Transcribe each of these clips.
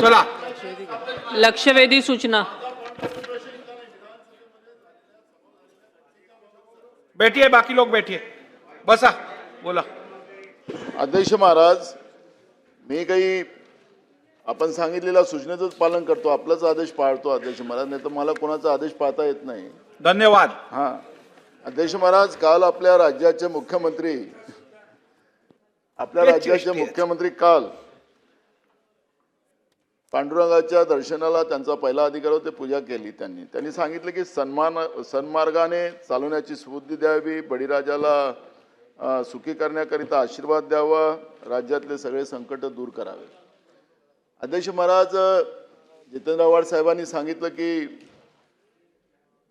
चला लक्षवेधी सूचना। बैठिए, बाकी लोग बैठिए, बसा, बोला। अध्यक्ष महाराज, मी काही आपण सांगितलेल्या सूचनेचंच पालन करतो, आपलाच आदेश पाळतो अध्यक्ष महाराज, नाही तर मला कोणाचा आदेश पाळता येत नाही। धन्यवाद। हां अध्यक्ष महाराज, काल आपल्या राज्याचे मुख्यमंत्री काल पांडुरंगाच्या दर्शनाला त्यांचा पहिला अधिकार होते, पूजा केली त्यांनी सांगितलं की सन्मार्गाने चालवण्याची स्फूर्ती द्यावी, बळीराजाला सुखी करण्याकरिता आशीर्वाद द्यावा, राज्यातले सगळे संकट दूर करावे। अध्यक्ष महाराज, जितेंद्र आव्हाड साहेबांनी सांगितलं की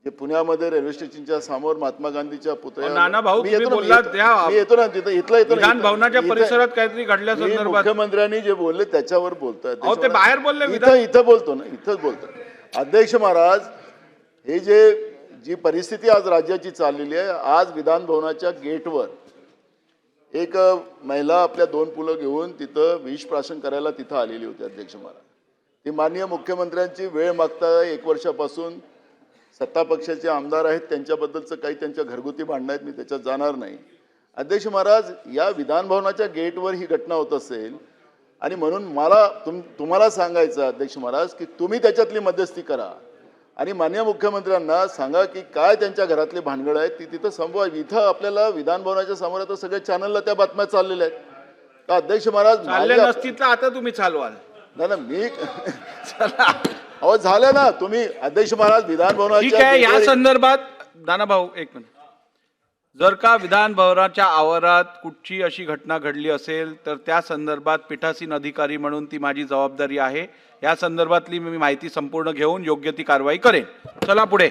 जे पुण्यामध्ये रेल्वे स्टेशनच्या समोर महात्मा गांधीच्या पुतळ्याला नाना भाऊ तुम्ही बोललात मी येतो ना तिथं इथलं विधान भवनाच्या परिसरात काहीतरी घडल्या संदर्भात मुख्यमंत्र्यांनी जे बोलले त्याच्यावर बोलतोय। अहो ते बाहेर बोलले, इथं बोलतो ना, इथंच बोलतो। अध्यक्ष महाराज, हे जी परिस्थिती आज राज्याची चाललेली आहे, आज विधान भवनाच्या गेटवर एक महिला आपल्या 2 मुलं घेऊन तिथं विष प्राशन करायला तिथं आलेली होती। अध्यक्ष महाराज, ती माननीय मुख्यमंत्र्यांची वेळ मागता 1 वर्षापासून सत्ता पक्षाचे आमदार आहेत, त्यांच्याबद्दलचं काही त्यांच्या घरगुती भांडणं आहेत, मी त्याच्यात जाणार नाही। अध्यक्ष महाराज, या विधान भवनाच्या गेटवर ही घटना होत असेल आणि म्हणून मला तुम्हाला सांगायचं अध्यक्ष महाराज की तुम्ही त्याच्यातली मध्यस्थी करा आणि माननीय मुख्यमंत्र्यांना सांगा की काय त्यांच्या घरातले भानगड आहेत ती तिथं संभवा। इथं आपल्याला विधान भवनाच्या समोर आता सगळ्या चॅनलला त्या बातम्या चाललेल्या आहेत। तर अध्यक्ष महाराज, नसतील तर आता तुम्ही चालवाल ना मी अहो झालं ना, तुम्ही अध्यक्ष महाराज विधान भवनाच्या ठीक आहे। या संदर्भात नाना भाऊ एक मिनिट, जर का विधान भवनाच्या आवारात कुठची अशी घटना घडली असेल तर त्या संदर्भात पीठासीन अधिकारी म्हणून ती माझी जबाबदारी आहे। या संदर्भातली मी माहिती संपूर्ण घेऊन योग्य ती कारवाई करेन। चला पुढे।